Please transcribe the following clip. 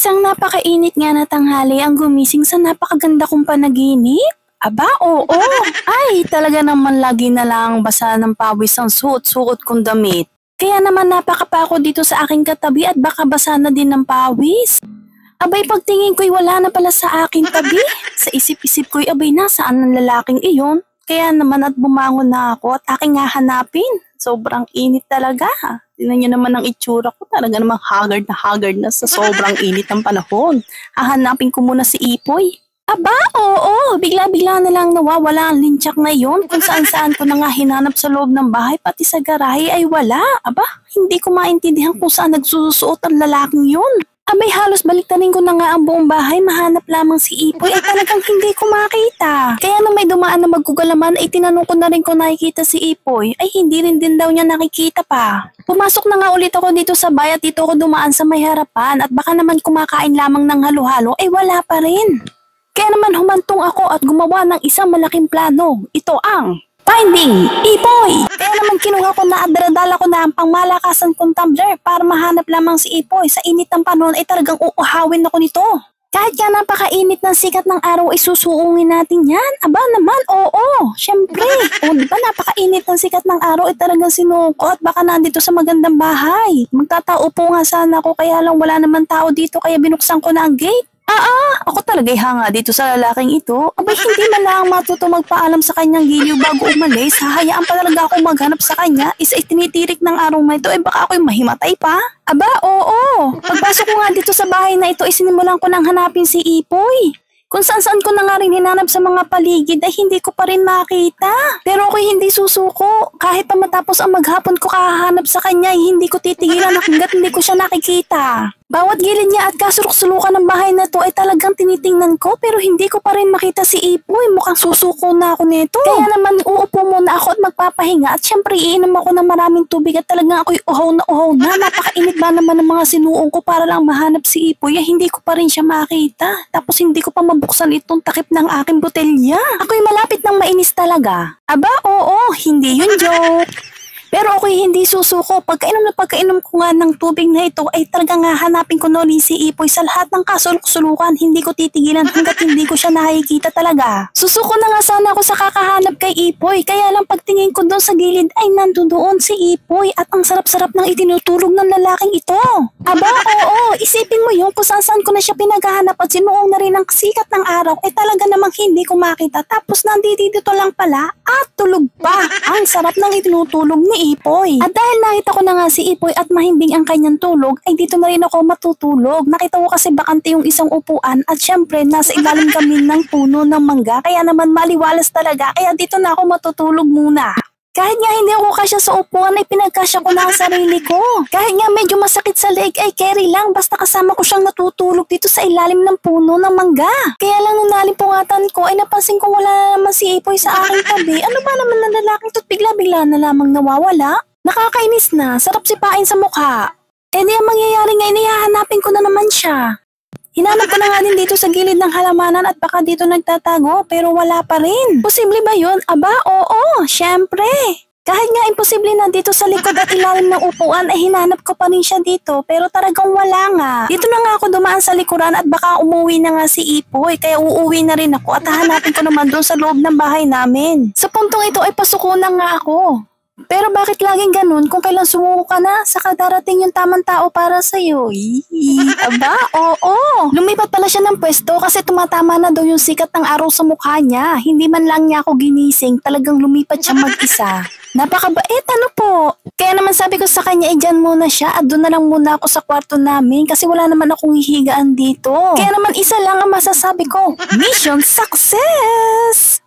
Isang napakainit nga na tanghali ang gumising sa napakaganda kong panaginip. Aba, oo. Ay, talaga naman lagi na lang basa ng pawis ang suot-suot kong damit. Kaya naman napakapako dito sa aking katabi at baka basa na din ng pawis. Abay, pagtingin ko'y wala na pala sa aking tabi. Sa isip-isip ko'y abay, nasaan ang lalaking iyon? Kaya naman at bumangon na ako at aking hahanapin. Sobrang init talaga. Tingnan niyo naman ang itsura ko. Talaga namang haggard na sa sobrang init ng panahon. Hahanapin ko muna si Ipoy. Aba, oo. Bigla-bigla na lang nawawala ang linchak na iyon. Kung saan-saan ko na nga hinanap sa loob ng bahay, pati sa garahe ay wala. Aba, hindi ko maintindihan kung saan nagsusuot ang lalaking yun. Abay, halos baliktarin ko na nga ang buong bahay, mahanap lamang si Ipoy ay talagang hindi ko makita. Kaya nung may dumaan na magugalaman ay tinanong ko na rin kung nakikita si Ipoy, ay hindi rin din daw niya nakikita pa. Pumasok na nga ulit ako dito sa bahay at dito ako dumaan sa may harapan at baka naman kumakain lamang ng halo-halo ay wala pa rin. Kaya naman humantong ako at gumawa ng isang malaking plano. Ito ang Finding Ipoy! Kaya naman kinuha ko na at daradala ko na ang pangmalakasan kong tumbler para mahanap lamang si Ipoy. Sa init ng panahon ay talagang uuhawin ako nito. Kahit nga napakainit ng sikat ng araw ay susuungin natin yan. Aba naman, oo, syempre. O diba napakainit ng sikat ng araw ay talagang sinuko at baka nandito sa magandang bahay. Magtatao po nga sana ako kaya lang wala naman tao dito kaya binuksan ko na ang gate. Ako talaga'y hanga dito sa lalaking ito. Abay, hindi man lang matuto magpaalam sa kanyang giliw bago umalis. Hahayaan pa talaga ako maghanap sa kanya. Isa itinitirik ng araw na ito, baka ako'y mahimatay pa. Aba, oo. Pagpasok ko nga dito sa bahay na ito, isinimulan ko nang hanapin si Ipoy. Kung saan-saan ko na nga rin hinanap sa mga paligid ay hindi ko pa rin makita. Pero ako'y hindi susuko. Kahit pa matapos ang maghapon ko kahahanap sa kanya ay hindi ko titigilan hanggat hindi ko siya nakikita. Bawat gilid niya at kasurok-sulukan ng bahay na to ay talagang tinitingnan ko pero hindi ko pa rin makita si Ipoy. Mukhang susuko na ako nito. Kaya naman uupo muna ako at magpapahinga at syempre iinom ako ng maraming tubig at talagang ako'y uhaw na. Napakainit ba naman ng mga sinuong ko para lang mahanap si Ipoy ay hindi ko pa rin siya makita. Tapos hindi ko pa mabuksan itong takip ng aking botelya. Ako'y malapit ng mainis talaga. Aba, oo, hindi yun joke. Pero ako'y hindi susuko. Pagkainom ko nga ng tubig na ito ay talagang hahanapin ko na ulit si Ipoy sa lahat ng kasulok-sulukan. Hindi ko titigilan hanggat hindi ko siya nakikita talaga. Susuko na nga sana ako sa kakahanap kay Ipoy. Kaya lang pagtingin ko doon sa gilid ay nandoon si Ipoy at ang sarap-sarap ng itinutulog ng lalaking ito. Aba, oo. Isipin mo yun kung saan ko na siya pinaghahanap at sinuong na rin ang sikat ng araw ay talaga namang hindi ko makita. Tapos nandito lang pala at tulog pa. Ang sarap ng itinutulog ni Ipoy. At dahil nakita ko na nga si Ipoy at mahimbing ang kanyang tulog, ay dito na rin ako matutulog. Nakita ko kasi bakante yung isang upuan at syempre nasa ilalim kami ng puno ng mangga kaya naman maliwalas talaga kaya dito na ako matutulog muna. Kahit nga hindi ako kasya sa upuan ay pinagkasya ko na ang sarili ko. Kahit nga medyo masakit sa leg ay carry lang basta kasama ko siyang natutulog dito sa ilalim ng puno ng mangga. Kaya lang nung nalimpungatan ko ay napansin ko wala na naman si Ipoy sa aking tabi. Ano ba naman na lalaking to't bigla-bigla na lamang nawawala? Nakakainis na, sarap sipain sa mukha. Eh di ang mangyayari nga inihahanapin ko na naman siya. Hinanap ko na nga din dito sa gilid ng halamanan at baka dito nagtatago pero wala pa rin. Posible ba yun? Aba, oo, syempre. Kahit nga imposible na dito sa likod at ilalim ng upuan ay hinanap ko pa rin siya dito pero talagang wala nga. Dito na nga ako dumaan sa likuran at baka umuwi na nga si Ipoy kaya uuwi na rin ako at hahanapin ko naman doon sa loob ng bahay namin. Sa puntong ito ay pasuko na nga ako. Pero bakit laging ganun kung kailan sumuko ka na saka darating yung tamang tao para sa'yo? Aba, oo. Lumipat pala siya ng pwesto kasi tumatama na daw yung sikat ng araw sa mukha niya. Hindi man lang niya ako ginising, talagang lumipat siya mag-isa. Napakabait, ano po? Kaya naman sabi ko sa kanya, dyan muna siya at doon na lang muna ako sa kwarto namin kasi wala naman akong hihigaan dito. Kaya naman isa lang ang masasabi ko, mission success!